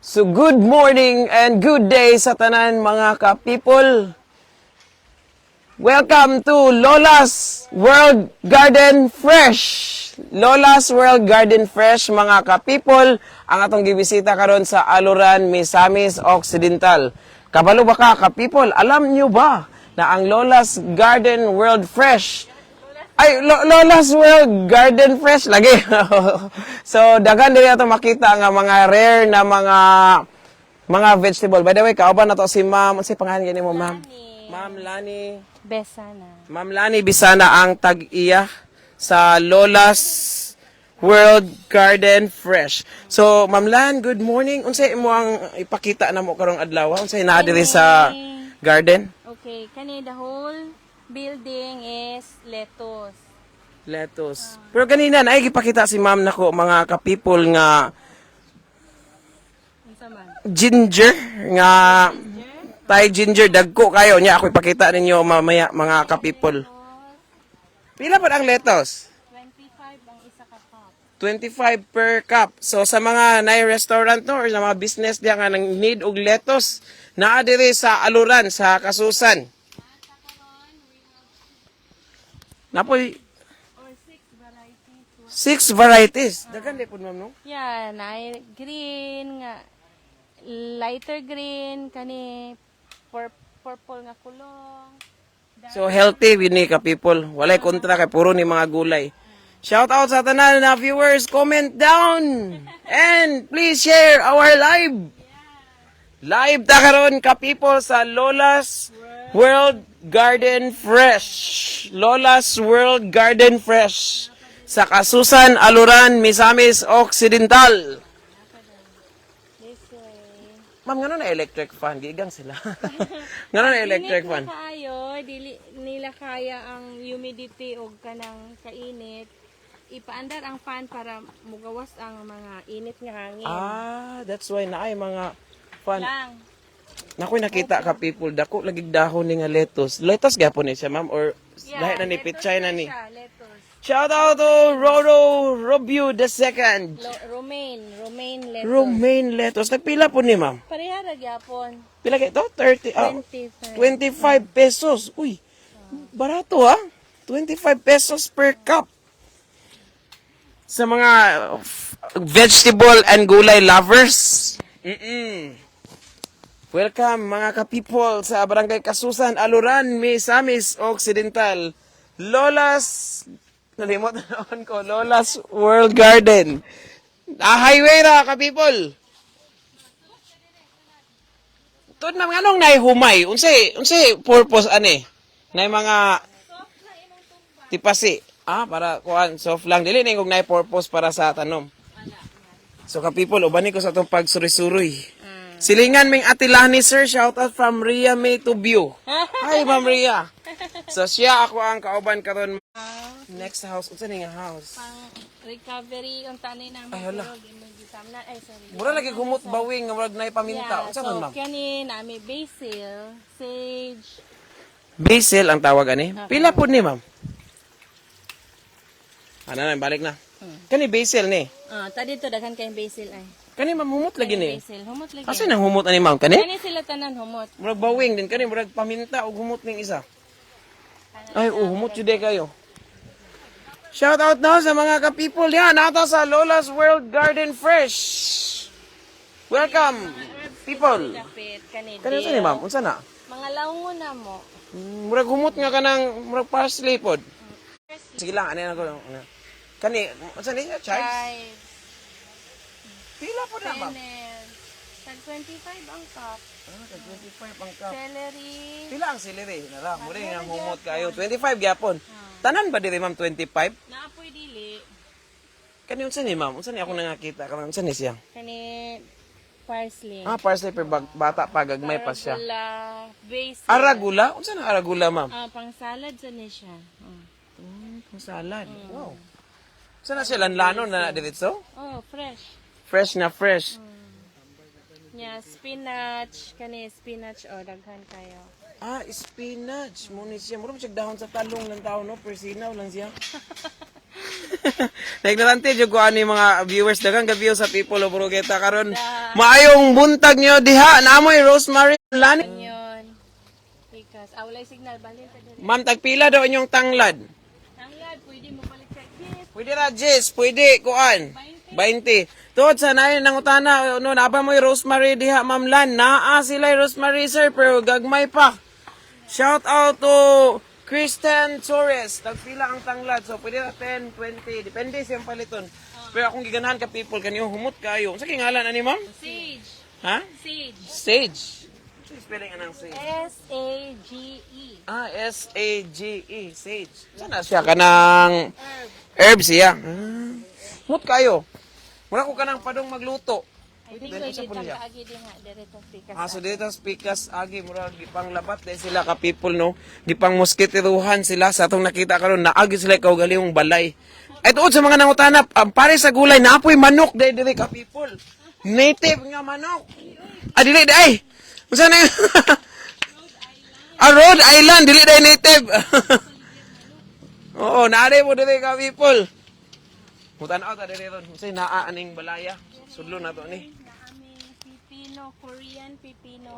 So good morning and good day sa tanan mga ka-people. Welcome to Lola's World Garden Fresh. Lola's World Garden Fresh mga ka-people, ang atong gibisita karon sa Aluran, Misamis Occidental. Kabalo ba ka-people? Alam nyo ba na ang Lola's Garden World Fresh Lola's World Garden Fresh lagi. So daghan diri ato makita nga mga rare na mga vegetable. By the way, kauban na to si Ma'am. Ano si pangalan gani mo, Ma'am? Ma'am Lani Besana. Ma'am Lani Bisana ang tag-iya sa Lola's World Garden Fresh. So, Ma'am Lan, good morning. Unsay mo ang ipakita na mo karong adlaw? Unsay naa diri sa garden? Okay, kani the whole building is lettuce. Lettuce. Pero kanina na gipakita si Ma'am nako mga ka-people nga Unsa man? ginger nga Thai ginger dagko kayo niya ako ipakita ninyo mamaya mga ka-people. Pila pa ang lettuce? 25 ang isa ka cup. 25 per cup. So sa mga nay restaurant no or sa mga business diya nga nang need og lettuce naa diri sa Aluran sa Kasusan. Napoy Or 6 varieties. 6 varieties. Daghan di pud ma'am no? Yeah, na green nga lighter green kani purple nga kulong. So healthy ni ka people. Walay kontra kay puro ni mga gulay. Shout out sa tanan na viewers, comment down and please share our live. Live ta karon ka people sa Lola's World Garden Fresh. Lola's World Garden Fresh sa Kasusan, Aluran, Misamis Occidental. This way. Ma'am, ngano na electric fan? Gigang sila. Ngano na electric Init fan? na kaayo, dili nila kaya ang humidity o kanang kainit. Ipaandar ang fan para mugawas ang mga init nga hangin. That's why naay mga fan. Lang. Nakoy nakita ka people, dako lagig dahon ni nga lettuce. Lettuce gapon ni siya, ma'am, or lahi na ni lettuce pichay na ni. siya, lettuce. Shout out to Roro Robio the second. Romaine lettuce. Romaine lettuce. Nagpila po ni ma'am. Pareha ra gyapon. Pila kay to? 30 25. 25 pesos. Uy. Barato ha. 25 pesos per cup. Sa mga vegetable and gulay lovers. Welcome mga ka-people sa Barangay Kasusan, Aluran, Misamis Occidental. Lola's nalimot na naman ko, Lola's World Garden. Highway ra ka-people. Tod na nga nung naihumay, unsay purpose ani? Nay mga tipasi. Para kuan soft lang dili ning og nay purpose para sa tanom. So ka-people, ubani ko sa tong pagsuri-suroy. Silingan ming atilani sir, shout out from Ria May Tubio. Hi Ma'am Ria. So siya ako ang kauban karon. Next house, unsa ni nga house? Pang recovery unta ni na Ay, hala. Ay, sorry. Mura lagi gumot bawing nga murag nay paminta. Unsa man ma'am? kani nami basil, sage. Basil ang tawag ani. Pila pud ni ma'am? Na balik na. Kani basil ni. Ta dito daghan kay basil ay. Kani ma'am humot lagi ni. Basil, humot lagi. Asa nang humot ani ma'am kani? Kani sila tanan humot. Murag bawing din kani murag paminta og humot ning isa. Ay, humot jud kayo. Shout out na sa mga ka-people yan. Nata sa Lola's World Garden Fresh. Welcome, people. Kapit kani. Kani sa ni ma'am? Unsa na? Mga laungon na mo. Murag humot nga kanang murag parsley pod. Sige lang, ano ko. Kani, unsa ni? Chives? Chives, Pila po na ma'am? fennel. Tag 25 ang cup. 25 ang cup. Celery. Pila ang celery? Nara, muli nga humot kayo. 25 gyapon. Tanan ba diri ma'am 25? Naapoy dili. Kani unsa ni ma'am? Unsa ni ako nangakita ka? Unsa ni siya? Kani parsley. Parsley per bata pa gagmay pa siya. Arugula, basil. Aragula? Unsa na aragula ma'am? Pang salad sa ni siya. Pang salad. Wow. Unsa na siya lanlanon na diretso? Oh, fresh. Fresh na fresh. Yeah, spinach. Kani spinach daghan kayo. Spinach. Muna siya. Mura siya dahon sa talong ng tao, no? Persinaw lang siya. Ignorante jud ko ani mga viewers daghang ka-view sa People of Oroqueta karon. Maayong buntag niyo diha. Naamoy rosemary lani. Yun. Pikas. Awalay signal. Balin ka dito. Ma'am, tagpila daw inyong tanglad. Tanglad, pwede mo balik sa gift. Pwede ra, Jess. Pwede, kuan. 20. Tuod sa nain ng utana, no, naba mo yung rosemary diha, Ma'am Lan. Naa sila yung rosemary, sir, pero gagmay pa. Shout out to Kristen Torres. Tagpila ang tanglad. So, pwede na 10, 20. Depende siyang paliton. Pero akong giganahan ka people, kanyo humot kayo. Sa kingalan, ani, ma'am? Sage. Ha? Sage. Sage. Ano spelling anang sage? S-A-G-E. Ah, S-A-G-E. Sage. Sana siya kanang Herb. herb siya. Humot kayo. Mura ko kanang padong magluto. I think Dito pwede sa puno kang siya. kaagi din nga. Diretong pikas. So dito speakers agi mura gipang labat dahil sila ka people no gipang moskitiruhan sila sa atong nakita karon naagi sila ikaw galihong balay ay tuod sa mga nangutanap pare sa gulay naapoy manok dili ka people native nga manok dili day unsa na yun? Rhode Island dili day native oo naari mo dili ka people mutan-aw ta diri ron unsay naa aning balaya sudlo na to ni Naaming pipino, Korean pipino.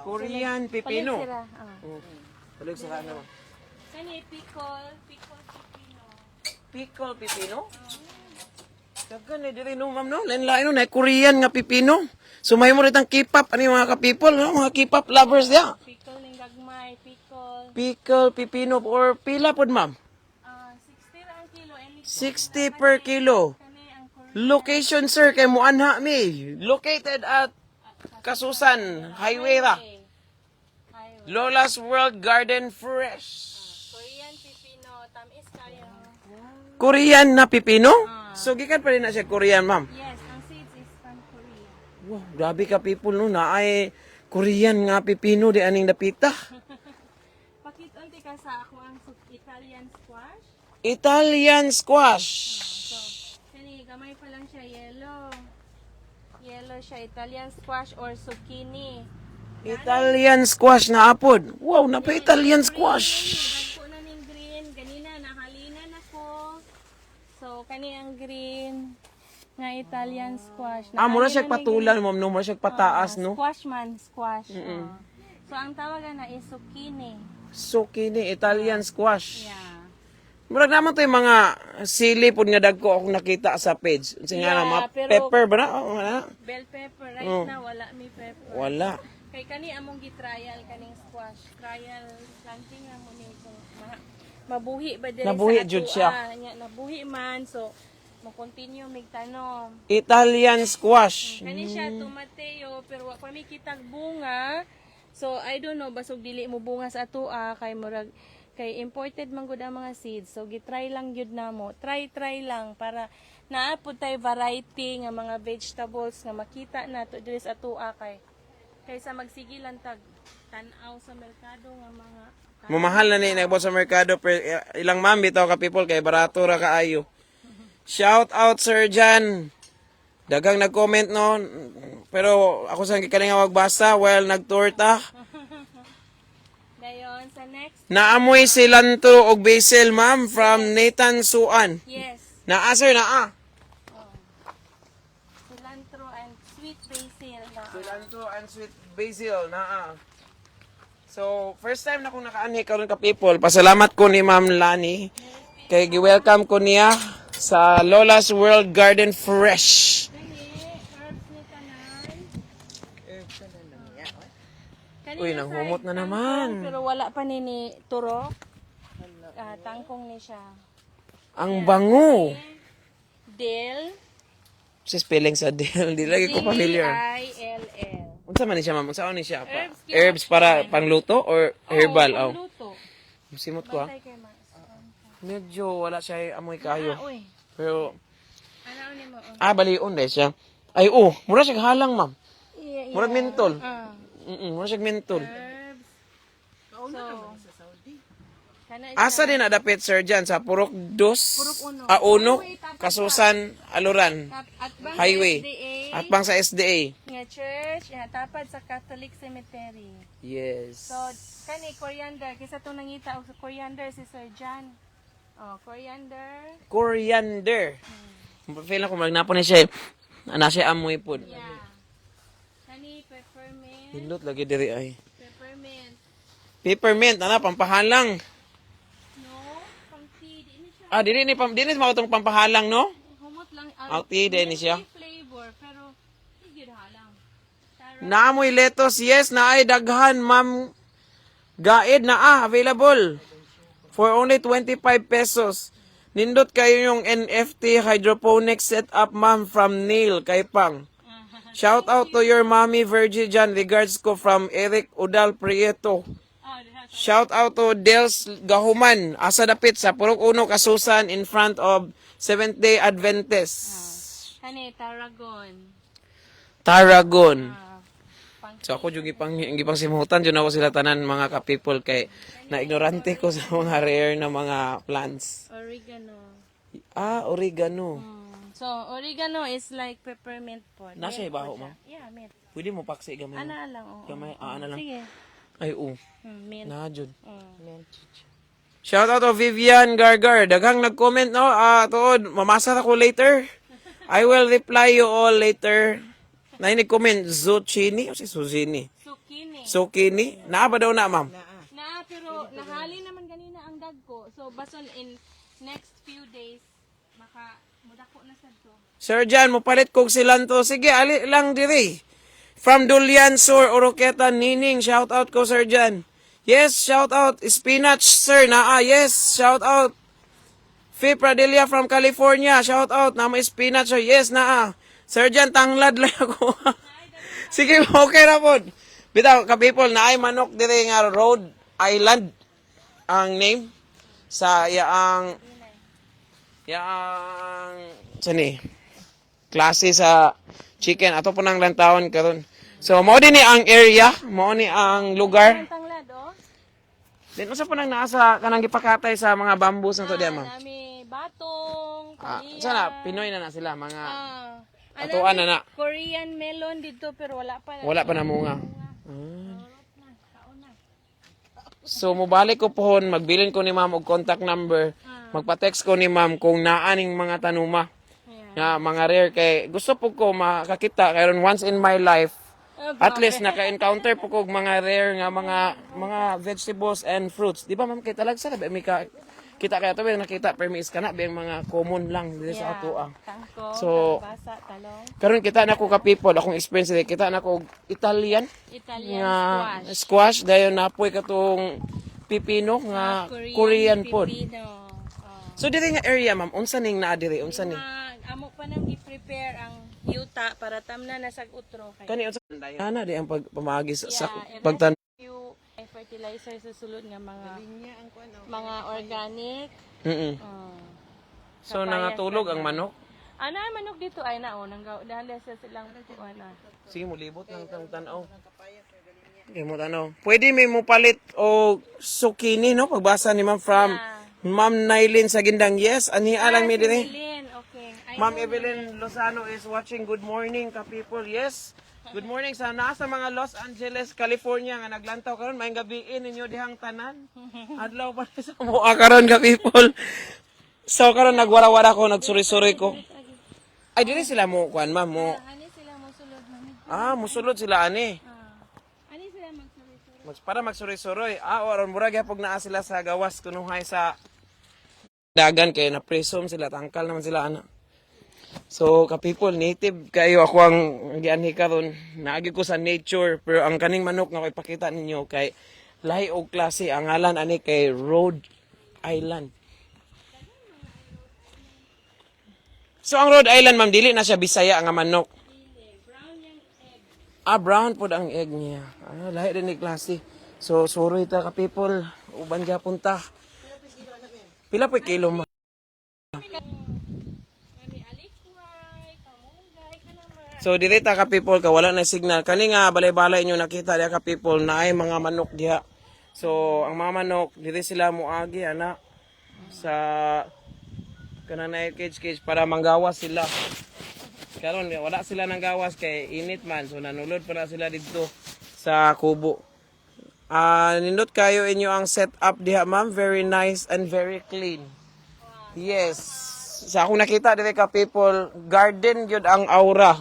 Korean pipino. Palit sila. Tuloy sa ano? Kani pickle pipino. Pickle pipino? Dagan ni diri no ma'am no. Lain-lain no na Korean nga pipino. Sumay mo ritang K-pop ani mga ka-people no, mga K-pop lovers dia. Pickle ning gagmay, pickle. Pickle pipino or pila pod ma'am? 60 ra ang kilo. 60 per kilo. Kani ang Korean. Location sir kay muanha mi. Located at Kasusan Highway ra. Highway. Lola's World Garden Fresh. Korean pipino, tamis kayo. Korean na pipino? So gikan pa rin na siya Korean ma'am. Yes, ang seeds is from Korea. Wow, grabe ka people no na ay Korean nga pipino di aning dapita. Pakit unti ka sa ako ang Italian squash. Italian squash. So, kani gamay pa lang siya yellow. Yellow siya Italian squash or zucchini. Italian squash na apod. Wow, na pa Italian squash. Dagko na ning green, ganina nakalinan ako. So kani ang green nga Italian squash. Mura siya Nakalinan na patulan ma'am no, mura siya pataas no. Squash man, squash. So ang tawagan na is zucchini. Zucchini, Italian squash. Yeah. Murag naman to yung mga sili pod nga dagko akong nakita sa page. Unsa nga na mga pero- pepper ba na? Oh, wala. Bell pepper right now wala mi pepper. Wala. Kay kani among gi-trial kaning squash. Trial planting na mo ni kung mabuhi ba diri Nabuhi sa jud atua. siya. Nya, nabuhi man so mo continue mig tanom. Italian squash. Kani siya tomateo pero wa pa mi kitag bunga. So I don't know basog dili mo bunga sa atua kay murag kay imported man gud ang mga seeds. So gitry lang gyud namo. Try lang para naapod tay variety nga mga vegetables nga makita nato diri sa atua kaysa magsigilan tag tan-aw sa merkado nga mga Mamahal na ni nagbot sa merkado per ilang ma'am bitaw ka people kay barato ra kaayo. Shout out Sir Jan. Dagang nag-comment no. Pero ako sa gikaling nga magbasa while nagtour ta. dayon sa next. Naamoy cilantro og basil ma'am from Nathan Suan. Yes. Naa sir naa. Cilantro and sweet basil na. Cilantro and sweet basil naa. So, first time na kong nakaani karon ka people. Pasalamat ko ni Ma'am Lani. Kay gi-welcome ko niya sa Lola's World Garden Fresh. Herbs ni tanan. Uy, nanghumot na naman. Pero wala pa ni turok. Tangkong ni siya. Ang bango. Dill. Si spelling sa dill, di lagi ko familiar. D-I-L-L. Unsa man ni siya, ma'am? Unsa ni siya? Herbs, Herbs para pangluto or herbal? Oh. Luto. Simot ko ah. Bantay kay Mas. Medyo wala siya amoy kayo. Uy. Pero Ano ni mo? balion dai siya. Ay mura siya halang, ma'am. Yeah. Murag mentol. Mura siya mentol. Herbs. So, kana Asa din nadapit sir dyan sa Purok 2, Purok 1. Uno, Kasusan, Aluran, at bang Highway, SDA, at pang sa SDA. nga church, nga tapad sa Catholic Cemetery. Yes. So, kani coriander, kisa itong nangita og sa coriander si Sir John. Oh, coriander. Coriander. Feel ako magnapon ni siya. Ana siya amoy pod. Yeah. Kani peppermint. Hindot lagi diri ay. Peppermint. Peppermint ana pampahalang. No, pang tea. Di ni siya. Ah, dili mao tong pampahalang no? Humot lang. Ah, tea din ni siya. Flavor, pero hindi halang. Naamoy lettuce, yes, naay daghan, ma'am. Gaid na available. For only 25 pesos. Nindot kayo yung NFT hydroponic setup, ma'am, from Neil kay Pang. Shout out to your mommy Virgie Jan. Regards ko from Eric Udal Prieto. Shout out to Dels Gahuman. Asa dapit sa Purok Uno, Kasusan in front of Seventh-day Adventist. Kani Tarragon. Tarragon. Pang So ako yung gipang simutan dyan ako sila tanan mga ka-people kay na-ignorante ko sa mga rare na mga plants. oregano. Oregano. So, oregano is like peppermint po. Nasa Mint ibaho, po siya. ma'am? Yeah, mint. Pwede mo paksi gamay. Ana lang, oo. Gamay, ana lang. Sige. Ay, Mint. na jud. Mint. Shout out to Vivian Gargar. Daghang nag-comment no. Tuod, mamasa ako later. I will reply you all later. Comment zucchini o si Suzini? Zucchini. Zucchini. Naa ba daw na, ma'am? Na, pero nahali naman ganina ang dag ko. So, bason in next few days, mudako na sad to. Sir Jan, mopalit kog silanto. Sige, ali lang diri. From Dulian Sur, Oroqueta, Nining. Shout out ko, Sir Jan. Yes, shout out. Spinach, sir. Yes, shout out. Fee Pradilla from California. Shout out. Nama spinach, sir. Yes, Sir Jan, tanglad lang ako. Sige, okay na po. Bitaw, ka-people, naay manok diri nga Rhode Island ang name sa yaang sani klase sa chicken ato po nang lantawon karon. So mao din ni ang area, mao ni ang lugar. Ang tanglad, oh. Din usa po nang nasa kanang gipakatay sa mga bamboos na to diya, ma'am. Nami batong, Korea. Sana Pinoy na sila mga Ano atuan na. Korean melon dito pero wala pa. Wala pa na munga. So mobalik ko pohon, magbilin ko ni ma'am og contact number. Magpa-text ko ni ma'am kung naaning mga tanuma. Yeah. Nga mga rare kay gusto po ko makakita karon once in my life. At least naka-encounter po ko og mga rare nga mga vegetables and fruits. Di ba ma'am kay talag sa may kita kaya to nakita permis kana ba mga common lang dito sa ato Tangko, So, basa, talong. karon kita na ko ka people akong experience dito kita na ko Italian Italian nga squash. squash dayon napoy katong pipino nga Korean food. Filipino. So diri nga area ma'am unsa ning naa diri unsa ning Amo pa nang i-prepare ang yuta para tamna na sa utro kay. kani unsa ana di ang pagpamagi sa Yeah, pagtan you fertilizer sa sulod nga mga organic. So nangatulog ang manok. Ana manok dito ay na dahil sa silang ana. Sige mo libot ng tan-aw. Okay mo tanaw. Pwede may mo palit o zucchini no pagbasa ni ma'am from Ma'am Nailin sa Gindang. Yes, ani alang mi dire. Evelyn, okay. Ma'am Evelyn Lozano is watching. Good morning ka people. Yes. Good morning sa nasa mga Los Angeles, California nga naglantaw karon maayong gabiin ninyo dihang tanan. Adlaw pa sa moa karon ka people. So karon nagwara-wara ko, nagsuri-suri ko. Ay dili sila mo kuan ma'am mo. Ani sila mosulod mami. Musulod sila ani. Ani sila magsuri-suri. Para magsuri-suroy. Oron murag gyapon naa sila sa gawas kunuhay sa dagan kay na presume sila tangkal naman sila ana. So, ka-people, native kayo ako ang gianhi karon. Naagi ko sa nature, pero ang kaning manok na ko ipakita ninyo kay lahi og klase ang ngalan ani kay Rhode Island. So, ang Rhode Island, ma'am, dili na siya Bisaya nga manok. Brown yung egg. Brown po ang egg niya. Lahi din ni klase. So, sorry ta ka-people. Uban gyapon ta. Pila po kilo mo? So direta ka people ka wala na signal kani nga balay-balay inyo nakita diha ka people na ay mga manok diha. So ang mga manok diri sila moagi ana sa kanang na cage para manggawas sila. Karon wala sila nang gawas kay init man so nanulod pa na sila didto sa kubo. Nindot kayo inyo ang setup diha ma'am, very nice and very clean. Yes. Sa akong nakita dire ka people, garden gyud ang aura.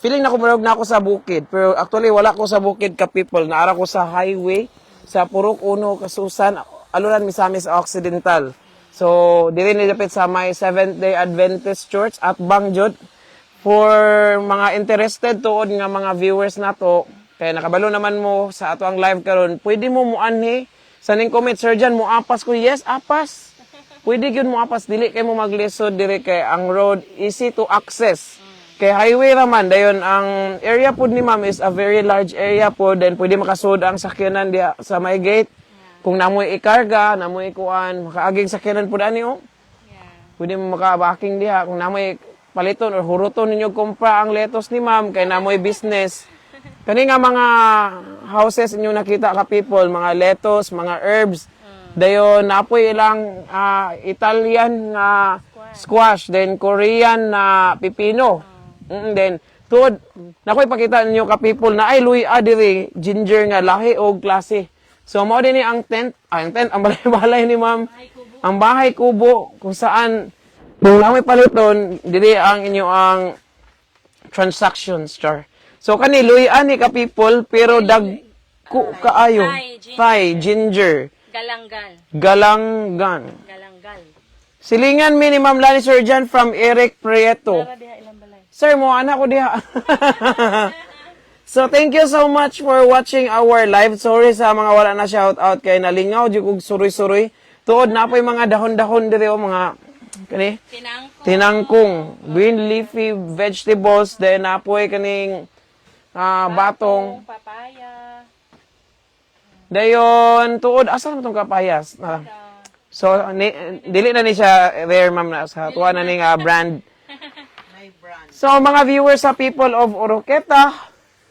Feeling na kumurog na ako sa bukid, pero actually wala ko sa bukid ka people. Naara ko sa highway sa Purok Uno, Kasusan, Aluran, Misamis Occidental. So, diri nilapit sa may Seventh-day Adventist Church at Bangjod. For mga interested tuod nga mga viewers nato, kaya nakabalo naman mo sa ato ang live karon, pwede mo muanhi sa ning comment surgeon mo apas ko. Yes, apas. Pwede gyud mo apas, dili kay mo maglisod dire kay ang road easy to access. Kay highway raman dayon ang area pod ni ma'am is a very large area pod, then pwede makasud ang sakyanan diha sa may gate. Kung namoy ikarga, namoy ikuan, makaaging sakyanan pod ani oh. Yeah. Pwede mo makabaking diha kung namoy paliton or huruton ninyo kumpra ang lettuce ni ma'am kay namoy business. Kani nga mga houses inyo nakita ka people, mga lettuce, mga herbs. Dayon napoy ilang Italian nga squash, then Korean na pipino. Then tuod nakoy pakita ninyo ka people na ay luy diri ginger nga lahi og klase. So mao dinhi ang tent, ang balay-balay ni ma'am. Ang bahay kubo kung saan kung namoy paliton diri ang inyo ang transactions char. So kani luy ani ka people pero kaayo. Thai ginger. Galanggal. Galanggan. Galanggal. Silingan minimum Lani Surgeon from Eric Prieto. Para diha ilang balay. Sir, mo anak ko diha. So thank you so much for watching our live. Sorry sa mga wala na shout out kay nalingaw jud kog suroy-suroy. Tuod na po'y mga dahon-dahon diri o mga kani tinangkong, green leafy vegetables, then napoy kaning batong. Papaya. Dayon tuod asa man tong kapayas? So dili na ni siya rare ma'am na sa tuwa na ning brand. So mga viewers sa people of Oroqueta,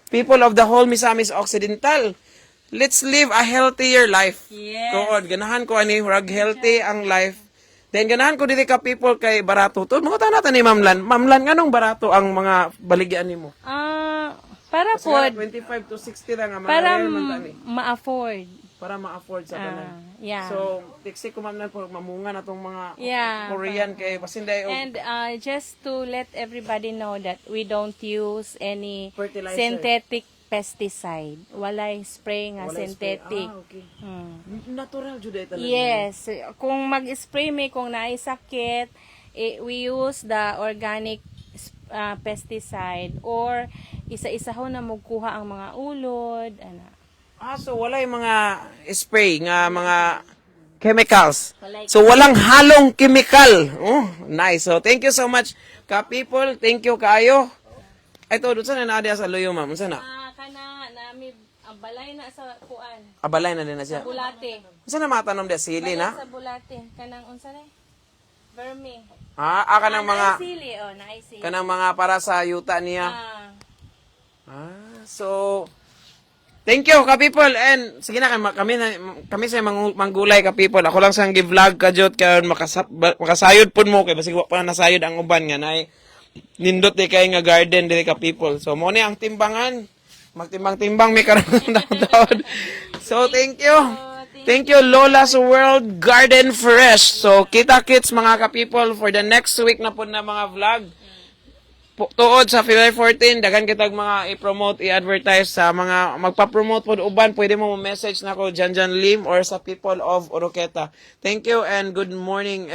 people of the whole Misamis Occidental, let's live a healthier life. Yes. Tuod ganahan ko ani rag healthy ang life. Then ganahan ko dili ka people kay barato. Tuod mga tanata ni Ma'am Lan. Ma'am Lan nganong barato ang mga baligyan nimo? Para po, 25 to 60 ra nga mga para rare man tani. ma-afford. Para ma-afford sa tanan. Yeah. So, tiksi ko ma'am na po mamunga na tong mga Yeah. Korean kay pasinday og And just to let everybody know that we don't use any Fertilizer. synthetic pesticide. Walay spray nga walay spray. synthetic. Okay. Hmm. Natural jud ay talaga. Yes. Kung mag-spray may kung naay sakit, we use the organic pesticide or isa-isa ho na magkuha ang mga ulod. Ana. So walay mga spray nga mga chemicals. Walay. So walang halong chemical. Oh, nice. So thank you so much ka people. Thank you kaayo. Ay to sa na sa luyo ma'am. Unsa na? Kana nami ang balay na sa kuan. Abalay na din na siya. Bulate. Unsa na matanom dia sili na? Sa bulate. Kanang unsa na? Vermi. Kanang mga Naisili, naisili. kanang mga para sa yuta niya. So thank you ka people and sige na kami sa manggulay ka people. Ako lang sang gi-vlog ka jud kay makasayod pud mo kay basig wa pa nasayod ang uban nga nay nindot di kay nga garden diri ka people. So mo ni ang timbangan. Magtimbang-timbang mi karon taon. So thank you. Thank you Lola's World Garden Fresh. So kita-kits mga ka people for the next week na pud na mga vlog. Tuod sa February 14, dagan kitag mga i-promote, i-advertise sa mga magpa-promote pod uban, pwede mo message nako Janjan Lim or sa people of Oroqueta. Thank you and good morning.